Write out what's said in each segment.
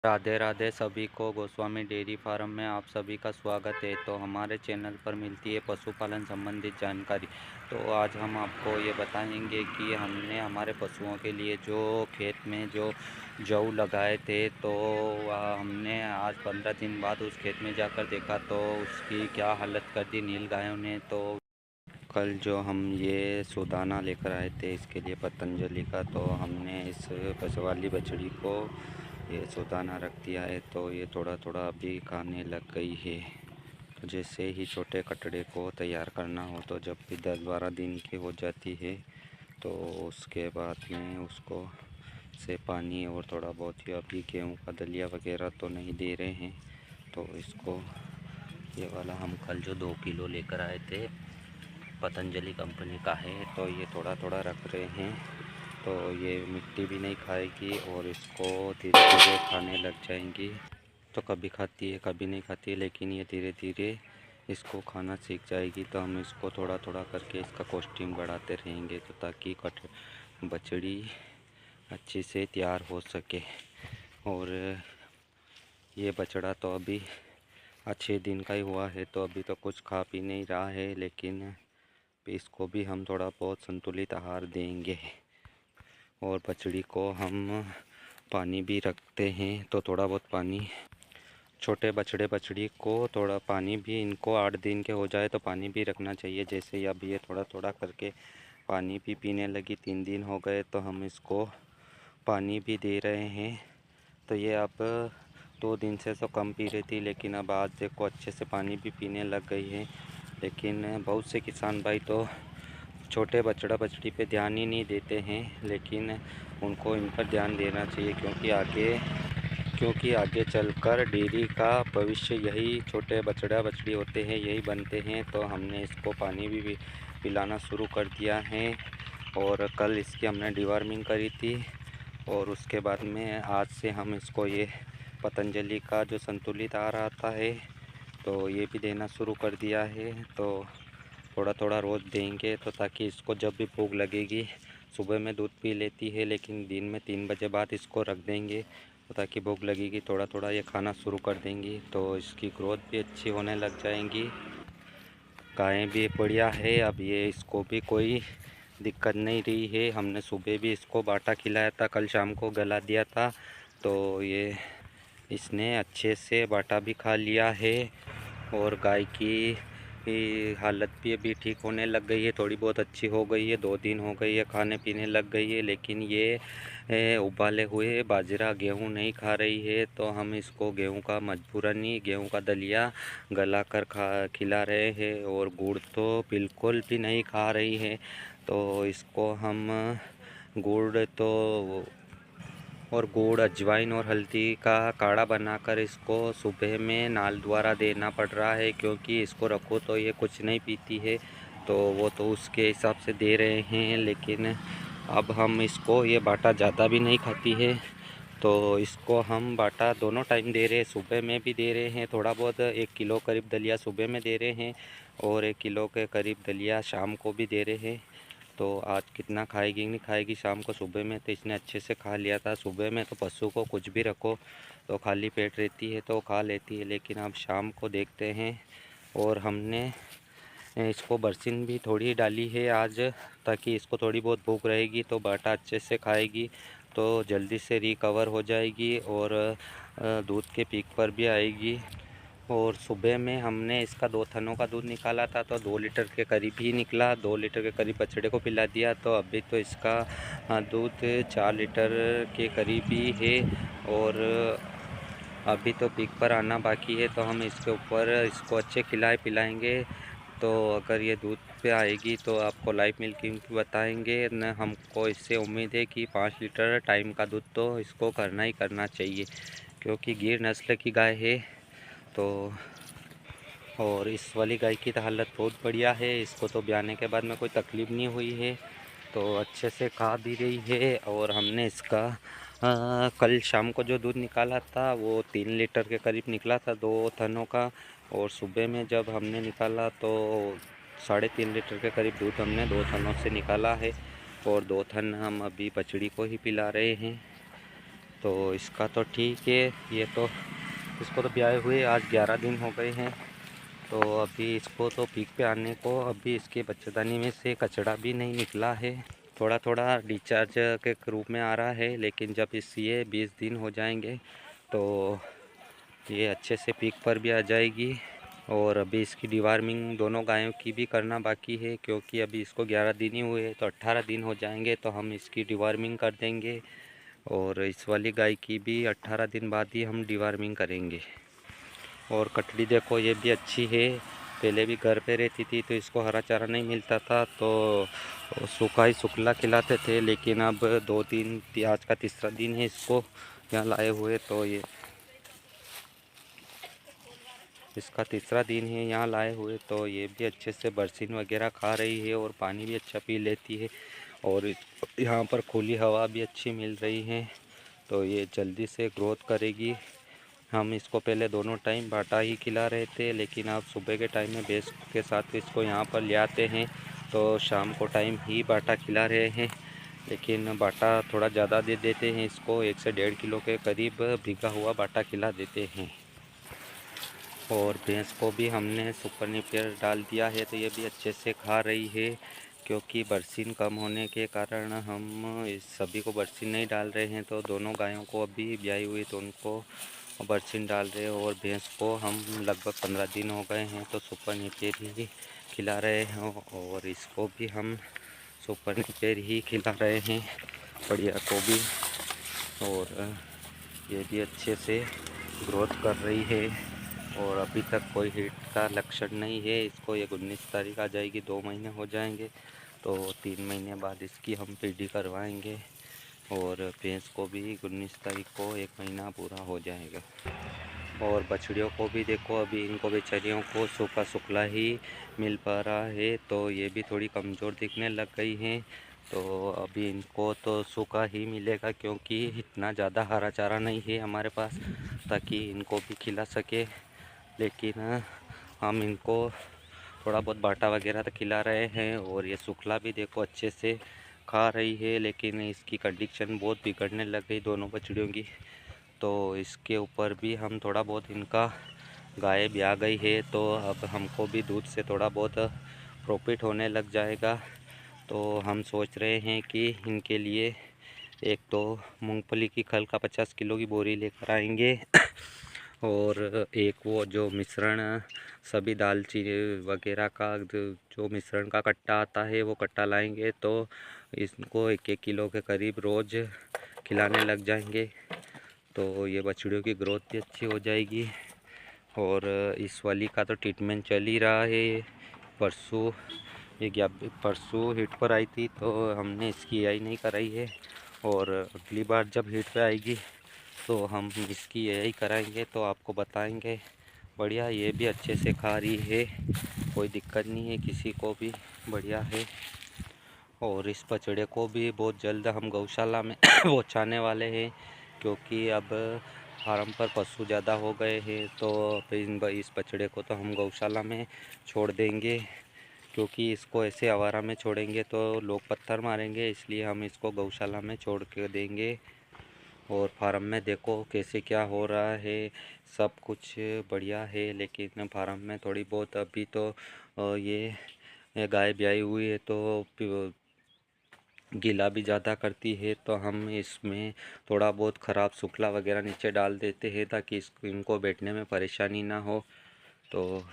राधे राधे सभी को। Goswami dairy farm में आप सभी का स्वागत है। तो हमारे चैनल पर मिलती है पशुपालन संबंधित जानकारी। तो आज हम आपको ये बताएंगे कि हमने हमारे पशुओं के लिए जो खेत में जो जौ लगाए थे, तो वह हमने आज 15 दिन बाद उस खेत में जाकर देखा तो उसकी क्या हालत कर दी नील गायों ने। तो कल जो हम ये सुदाना लेकर आए थे इसके लिए पतंजलि का, तो हमने इस पशु वाली बछड़ी को ये सुदाना रख दिया है। तो ये थोड़ा थोड़ा अभी खाने लग गई है। तो जैसे ही छोटे कटड़े को तैयार करना हो, तो जब भी 10-12 दिन की हो जाती है तो उसके बाद में उसको से पानी और थोड़ा बहुत ही, अभी गेहूँ का दलिया वगैरह तो नहीं दे रहे हैं। तो इसको ये वाला हम कल जो 2 किलो लेकर आए थे पतंजलि कंपनी का है, तो ये थोड़ा थोड़ा रख रहे हैं। तो ये मिट्टी भी नहीं खाएगी और इसको धीरे धीरे खाने लग जाएंगी। तो कभी खाती है कभी नहीं खाती है, लेकिन ये धीरे धीरे इसको खाना सीख जाएगी। तो हम इसको थोड़ा थोड़ा करके इसका कॉस्ट्यूम बढ़ाते रहेंगे, तो ताकि बछड़ी अच्छी से तैयार हो सके। और ये बछड़ा तो अभी अच्छे दिन का ही हुआ है, तो अभी तो कुछ खा पी नहीं रहा है, लेकिन इसको भी हम थोड़ा बहुत संतुलित आहार देंगे। और बछड़ी को हम पानी भी रखते हैं, तो थोड़ा बहुत पानी छोटे बछड़ी को थोड़ा पानी भी, इनको 8 दिन के हो जाए तो पानी भी रखना चाहिए। जैसे अब ये थोड़ा थोड़ा करके पानी भी पीने लगी, 3 दिन हो गए तो हम इसको पानी भी दे रहे हैं। तो ये अब 2 दिन से तो कम पी रही थी, लेकिन अब आज देखो अच्छे से पानी भी पीने लग गई है। लेकिन बहुत से किसान भाई तो छोटे बछड़ा बछड़ी पे ध्यान ही नहीं देते हैं, लेकिन उनको इन पर ध्यान देना चाहिए, क्योंकि आगे चलकर डेयरी का भविष्य यही छोटे बछड़ा बछड़ी होते हैं, यही बनते हैं। तो हमने इसको पानी भी पिलाना शुरू कर दिया है। और कल इसकी हमने डिवार्मिंग करी थी, और उसके बाद में आज से हम इसको ये पतंजलि का जो संतुलित आहार आता है तो ये भी देना शुरू कर दिया है। तो थोड़ा थोड़ा रोज़ देंगे, तो ताकि इसको जब भी भूख लगेगी, सुबह में दूध पी लेती है, लेकिन दिन में 3 बजे बाद इसको रख देंगे, तो ताकि भूख लगेगी थोड़ा थोड़ा ये खाना शुरू कर देंगी, तो इसकी ग्रोथ भी अच्छी होने लग जाएंगी। गायें भी बढ़िया है, अब ये इसको भी कोई दिक्कत नहीं रही है। हमने सुबह भी इसको बाटा खिलाया था, कल शाम को गला दिया था, तो ये इसने अच्छे से बाटा भी खा लिया है। और गाय की हालत भी अभी ठीक होने लग गई है, थोड़ी बहुत अच्छी हो गई है, 2 दिन हो गई है, खाने पीने लग गई है। लेकिन ये उबाले हुए बाजरा गेहूं नहीं खा रही है, तो हम इसको गेहूं का मजबूरनी गेहूं का दलिया गला कर खिला रहे हैं। और गुड़ तो बिल्कुल भी नहीं खा रही है, तो इसको हम गुड़ तो और गुड़, अजवाइन और हल्दी का काढ़ा बनाकर इसको सुबह में नाल द्वारा देना पड़ रहा है, क्योंकि इसको रखो तो ये कुछ नहीं पीती है, तो वो तो उसके हिसाब से दे रहे हैं। लेकिन अब हम इसको ये बाटा ज़्यादा भी नहीं खाती है, तो इसको हम बाटा दोनों टाइम दे रहे हैं, सुबह में भी दे रहे हैं थोड़ा बहुत, 1 किलो करीब दलिया सुबह में दे रहे हैं और 1 किलो के करीब दलिया शाम को भी दे रहे हैं। तो आज कितना खाएगी नहीं खाएगी शाम को, सुबह में तो इसने अच्छे से खा लिया था। सुबह में तो पशु को कुछ भी रखो तो खाली पेट रहती है तो खा लेती है, लेकिन अब शाम को देखते हैं। और हमने इसको बरसीन भी थोड़ी डाली है आज, ताकि इसको थोड़ी बहुत भूख रहेगी तो बाटा अच्छे से खाएगी, तो जल्दी से रिकवर हो जाएगी और दूध के पीक पर भी आएगी। और सुबह में हमने इसका 2 थनों का दूध निकाला था, तो 2 लीटर के करीब ही निकला, 2 लीटर के करीब बछड़े को पिला दिया। तो अभी तो इसका दूध 4 लीटर के करीब ही है, और अभी तो पीक पर आना बाकी है। तो हम इसके ऊपर इसको अच्छे खिलाए पिलाएंगे, तो अगर ये दूध पे आएगी तो आपको लाइव मिल्किंग बताएंगे न। हमको इससे उम्मीद है कि 5 लीटर टाइम का दूध तो इसको करना ही करना चाहिए, क्योंकि गिर नस्ल की गाय है। तो और इस वाली गाय की तो हालत बहुत बढ़िया है, इसको तो ब्याने के बाद में कोई तकलीफ़ नहीं हुई है, तो अच्छे से खा भी रही है। और हमने इसका कल शाम को जो दूध निकाला था वो 3 लीटर के करीब निकला था 2 थनों का, और सुबह में जब हमने निकाला तो 3.5 लीटर के करीब दूध हमने 2 थनों से निकाला है। और 2 थन हम अभी बछड़ी को ही पिला रहे हैं। तो इसका तो ठीक है, ये तो इसको तो ब्याए हुए आज 11 दिन हो गए हैं। तो अभी इसको तो पीक पे आने को अभी इसके बच्चेदानी में से कचड़ा भी नहीं निकला है। थोड़ा थोड़ा डिस्चार्ज के रूप में आ रहा है, लेकिन जब इस ये 20 दिन हो जाएंगे तो ये अच्छे से पीक पर भी आ जाएगी। और अभी इसकी डिवार्मिंग दोनों गायों की भी करना बाकी है, क्योंकि अभी इसको 11 दिन ही हुए, तो 18 दिन हो जाएंगे तो हम इसकी डिवार्मिंग कर देंगे। और इस वाली गाय की भी 18 दिन बाद ही हम डिवार्मिंग करेंगे। और कटड़ी देखो ये भी अच्छी है। पहले भी घर पे रहती थी तो इसको हरा चारा नहीं मिलता था, तो सूखा ही सुखला खिलाते थे। लेकिन अब 2-3 आज का तीसरा दिन है इसको यहाँ लाए हुए, तो ये इसका तीसरा दिन है यहाँ लाए हुए। तो ये भी अच्छे से बरसीन वगैरह खा रही है और पानी भी अच्छा पी लेती है। और यहाँ पर खुली हवा भी अच्छी मिल रही है, तो ये जल्दी से ग्रोथ करेगी। हम इसको पहले दोनों टाइम बाटा ही खिला रहे थे, लेकिन अब सुबह के टाइम में भैंस के साथ इसको यहाँ पर ले आते हैं तो शाम को टाइम ही बाटा खिला रहे हैं। लेकिन बाटा थोड़ा ज़्यादा दे देते हैं इसको, 1 से 1.5 किलो के करीब भीगा हुआ बाटा खिला देते हैं। और भैंस को भी हमने सुपर नेपियर डाल दिया है, तो ये भी अच्छे से खा रही है। क्योंकि बरसीन कम होने के कारण हम इस सभी को बरसीन नहीं डाल रहे हैं, तो दोनों गायों को अभी ब्याई हुई तो उनको बरसीन डाल रहे हैं। और भैंस को हम लगभग 15 दिन हो गए हैं तो सुपर नेपियर ही खिला रहे हैं। और इसको भी हम सुपर नेपियर ही खिला रहे हैं, बढ़िया को भी। और ये भी अच्छे से ग्रोथ कर रही है और अभी तक कोई हीट का लक्षण नहीं है। इसको ये 19 तारीख आ जाएगी, 2 महीने हो जाएंगे, तो 3 महीने बाद इसकी हम पीडी करवाएंगे। और भैंस को भी 19 तारीख को 1 महीना पूरा हो जाएगा। और बछड़ियों को भी देखो, अभी इनको बेचारियों को सूखा सुखला ही मिल पा रहा है, तो ये भी थोड़ी कमज़ोर दिखने लग गई हैं। तो अभी इनको तो सूखा ही मिलेगा, क्योंकि इतना ज़्यादा हरा चारा नहीं है हमारे पास ताकि इनको भी खिला सके। लेकिन हम इनको थोड़ा बहुत बाटा वगैरह तो खिला रहे हैं। और ये सूखला भी देखो अच्छे से खा रही है, लेकिन इसकी कंडीशन बहुत बिगड़ने लग गई दोनों बछड़ियों की। तो इसके ऊपर भी हम थोड़ा बहुत इनका गाय भी आ गई है, तो अब हमको भी दूध से थोड़ा बहुत प्रॉफिट होने लग जाएगा। तो हम सोच रहे हैं कि इनके लिए एक तो मूंगफली की खल का 50 किलो की बोरी लेकर आएंगे और एक वो जो मिश्रण सभी दालचीनी वगैरह का जो मिश्रण का कट्टा आता है वो कट्टा लाएंगे, तो इसको 1-1 किलो के करीब रोज़ खिलाने लग जाएंगे। तो ये बछड़ियों की ग्रोथ भी अच्छी हो जाएगी। और इस वाली का तो ट्रीटमेंट चल ही रहा है। परसों परसों हीट पर आई थी तो हमने इसकी एआई नहीं कराई है, और अगली बार जब हीट पे आएगी तो हम इसकी एआई कराएंगे तो आपको बताएंगे। बढ़िया, ये भी अच्छे से खा रही है, कोई दिक्कत नहीं है किसी को भी, बढ़िया है। और इस बछड़े को भी बहुत जल्द हम गौशाला में पहुँचाने वाले हैं, क्योंकि अब फार्म पर पशु ज़्यादा हो गए हैं। तो इस बछड़े को तो हम गौशाला में छोड़ देंगे, क्योंकि इसको ऐसे आवारा में छोड़ेंगे तो लोग पत्थर मारेंगे, इसलिए हम इसको गौशाला में छोड़ के देंगे। और फार्म में देखो कैसे क्या हो रहा है, सब कुछ बढ़िया है। लेकिन फार्म में थोड़ी बहुत अभी तो ये गाय ब्याई हुई है तो गीला भी ज़्यादा करती है, तो हम इसमें थोड़ा बहुत ख़राब सूखला वगैरह नीचे डाल देते हैं ताकि इनको बैठने में परेशानी ना हो। तो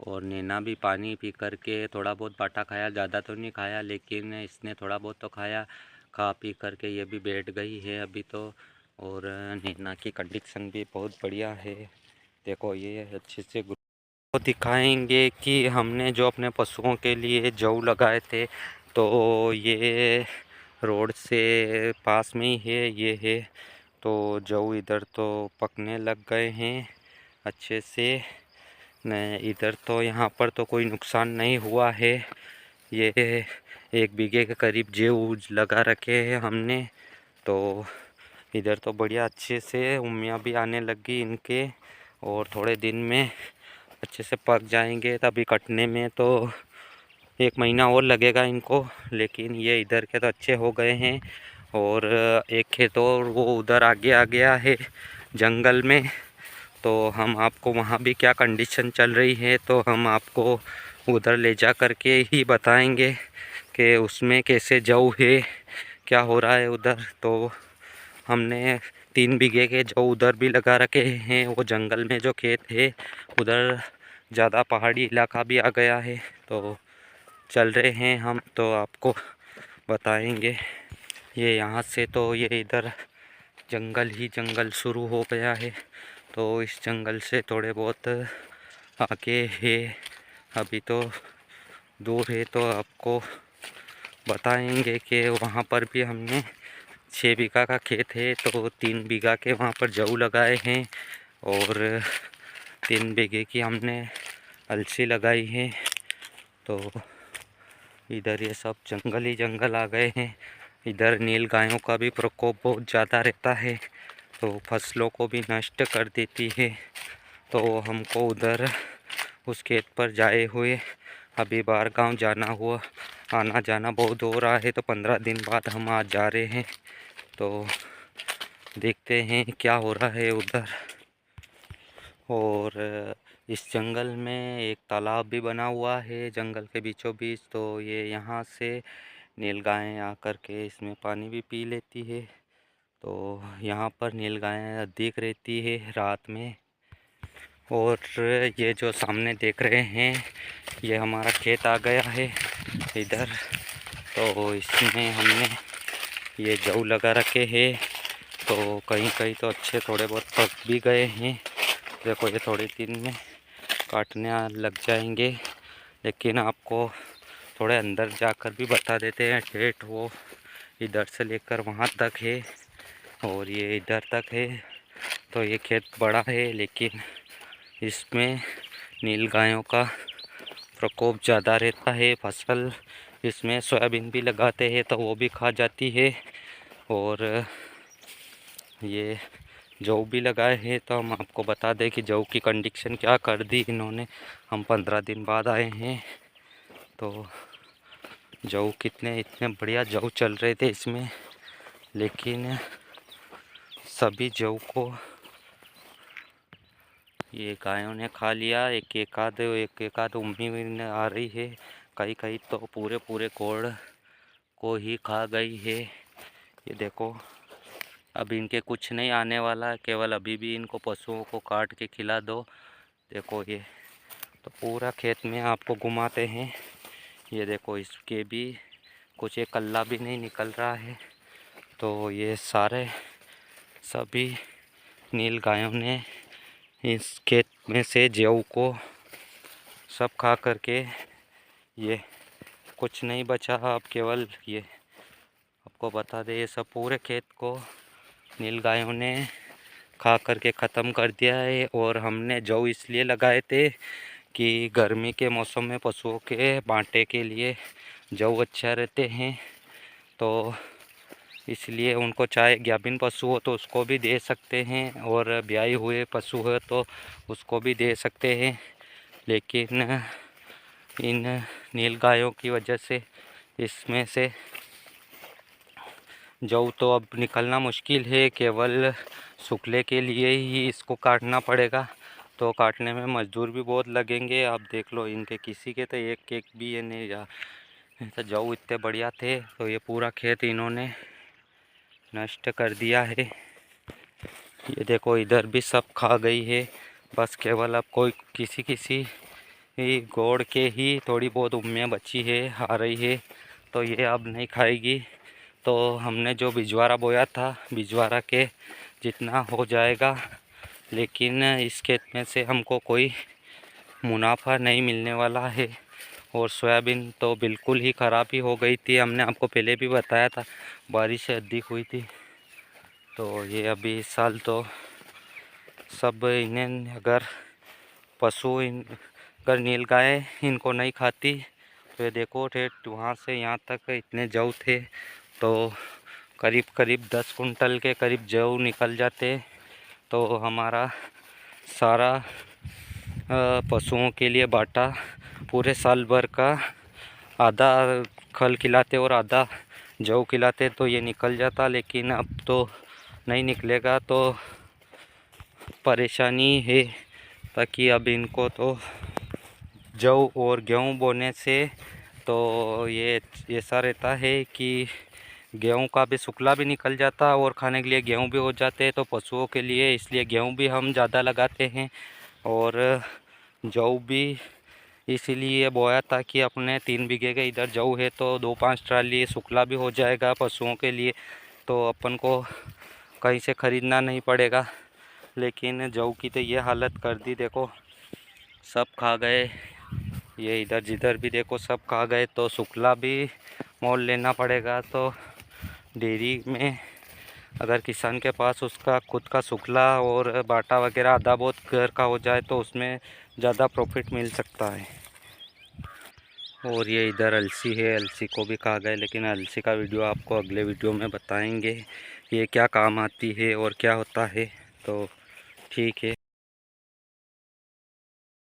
और नैना भी पानी पी करके थोड़ा बहुत बाटा खाया, ज़्यादा तो नहीं खाया, लेकिन इसने थोड़ा बहुत तो खाया। खा पी करके ये भी बैठ गई है अभी तो। और नैना की कंडीशन भी बहुत बढ़िया है, देखो ये अच्छे से तो दिखाएंगे कि हमने जो अपने पशुओं के लिए जौ लगाए थे, तो ये रोड से पास में ही है, ये है। तो जौ इधर तो पकने लग गए हैं अच्छे से। नहीं, इधर तो यहाँ पर तो कोई नुकसान नहीं हुआ है। ये 1 बीघे के करीब जौ लगा रखे हैं हमने, तो इधर तो बढ़िया अच्छे से उम्मियाँ भी आने लगी इनके। और थोड़े दिन में अच्छे से पक जाएंगे, तभी कटने में तो 1 महीना और लगेगा इनको। लेकिन ये इधर के तो अच्छे हो गए हैं। और एक खेत और वो उधर आगे आ गया है जंगल में। तो हम आपको वहाँ भी क्या कंडीशन चल रही है तो हम आपको उधर ले जा कर के ही बताएंगे कि उसमें कैसे जौ है, क्या हो रहा है उधर। तो हमने 3 बीघे के जौ उधर भी लगा रखे हैं। वो जंगल में जो खेत है उधर ज़्यादा पहाड़ी इलाका भी आ गया है। तो चल रहे हैं हम, तो आपको बताएंगे। ये यहाँ से तो ये इधर जंगल ही जंगल शुरू हो गया है। तो इस जंगल से थोड़े बहुत आगे है, अभी तो दूर है। तो आपको बताएंगे कि वहाँ पर भी हमने 6 बीघा का खेत है, तो 3 बीघा के वहाँ पर जौ लगाए हैं और 3 बीघे की हमने अलसी लगाई है। तो इधर ये सब जंगल ही जंगल आ गए हैं। इधर नील गायों का भी प्रकोप बहुत ज़्यादा रहता है, तो फसलों को भी नष्ट कर देती है। तो हमको उधर उस खेत पर जाए हुए अभी बाहर गांव जाना हुआ, आना जाना बहुत हो रहा है। तो 15 दिन बाद हम आज जा रहे हैं। तो देखते हैं क्या हो रहा है उधर। और इस जंगल में एक तालाब भी बना हुआ है जंगल के बीचों बीच। तो ये यहाँ से नीलगायें आकर के इसमें पानी भी पी लेती है। तो यहाँ पर नीलगायें अधिक रहती है रात में। और ये जो सामने देख रहे हैं ये हमारा खेत आ गया है इधर। तो इसमें हमने ये जौ लगा रखे हैं। तो कहीं कहीं तो अच्छे थोड़े बहुत पक भी गए हैं। देखो ये थोड़े दिन में काटने लग जाएंगे, लेकिन आपको थोड़े अंदर जाकर भी बता देते हैं। ठेठ वो इधर से लेकर वहाँ तक है और ये इधर तक है। तो ये खेत बड़ा है, लेकिन इसमें नीलगायों का प्रकोप ज़्यादा रहता है। फसल इसमें सोयाबीन भी लगाते हैं तो वो भी खा जाती है। और ये जौ भी लगाए हैं। तो हम आपको बता दें कि जौ की कंडीशन क्या कर दी इन्होंने। हम 15 दिन बाद आए हैं। तो जौ कितने इतने बढ़िया जौ चल रहे थे इसमें, लेकिन सभी जौ को ये गायों ने खा लिया। एक एक आध उम्मी आ रही है, कहीं कहीं तो पूरे पूरे कोड़ को ही खा गई है। ये देखो अब इनके कुछ नहीं आने वाला है, केवल अभी भी इनको पशुओं को काट के खिला दो। देखो ये तो पूरा खेत में आपको घुमाते हैं। ये देखो इसके भी कुछ एक कल्ला भी नहीं निकल रहा है। तो ये सारे सभी नील गायों ने इस खेत में से जौ को सब खा करके ये कुछ नहीं बचा। अब केवल ये आपको बता दें ये सब पूरे खेत को नील गायों ने खा करके ख़त्म कर दिया है। और हमने जौ इसलिए लगाए थे कि गर्मी के मौसम में पशुओं के बांटे के लिए जौ अच्छा रहते हैं। तो इसलिए उनको चाहे गाभिन पशु हो तो उसको भी दे सकते हैं, और ब्याए हुए पशु हो तो उसको भी दे सकते हैं। लेकिन इन नील गायों की वजह से इसमें से जौ तो अब निकलना मुश्किल है। केवल सूखले के लिए ही इसको काटना पड़ेगा। तो काटने में मजदूर भी बहुत लगेंगे। आप देख लो इनके किसी के तो एक एक भी ये नहीं रहा। तो जौ इतने बढ़िया थे, तो ये पूरा खेत इन्होंने नष्ट कर दिया है। ये देखो इधर भी सब खा गई है। बस केवल अब कोई किसी किसी ही गोड़ के ही थोड़ी बहुत उम्मियाँ बची है, आ रही है। तो ये अब नहीं खाएगी। तो हमने जो बिजवारा बोया था, बिजवारा के जितना हो जाएगा, लेकिन इस खेत में से हमको कोई मुनाफा नहीं मिलने वाला है। और सोयाबीन तो बिल्कुल ही ख़राब ही हो गई थी। हमने आपको पहले भी बताया था, बारिश अधिक हुई थी। तो ये अभी इस साल तो सब इन्हें अगर पशु अगर नील गाय इनको नहीं खाती तो ये देखो ठेठ वहाँ से यहाँ तक इतने जौ थे। तो करीब करीब 10 कुंटल के करीब जौ निकल जाते। तो हमारा सारा पशुओं के लिए बाटा पूरे साल भर का आधा खल खिलाते और आधा जौ खिलाते तो ये निकल जाता, लेकिन अब तो नहीं निकलेगा, तो परेशानी है। ताकि अब इनको तो जौ और गेहूँ बोने से तो ये ऐसा रहता है कि गेहूँ का भी सुखला भी निकल जाता और खाने के लिए गेहूँ भी हो जाते हैं, तो पशुओं के लिए इसलिए गेहूँ भी हम ज़्यादा लगाते हैं। और जौ भी इसीलिए बोया था कि अपने 3 बीघे के इधर जौ है, तो 2-5 ट्राली सुखला भी हो जाएगा पशुओं के लिए, तो अपन को कहीं से ख़रीदना नहीं पड़ेगा। लेकिन जौ की तो ये हालत कर दी, देखो सब खा गए, ये इधर जिधर भी देखो सब खा गए, तो सुखला भी मोल लेना पड़ेगा। तो डेयरी में अगर किसान के पास उसका खुद का सुखला और बाटा वगैरह आधा बहुत घर का हो जाए तो उसमें ज़्यादा प्रॉफिट मिल सकता है। और ये इधर अलसी है, अलसी को भी खा गए, लेकिन अलसी का वीडियो आपको अगले वीडियो में बताएंगे ये क्या काम आती है और क्या होता है। तो ठीक है।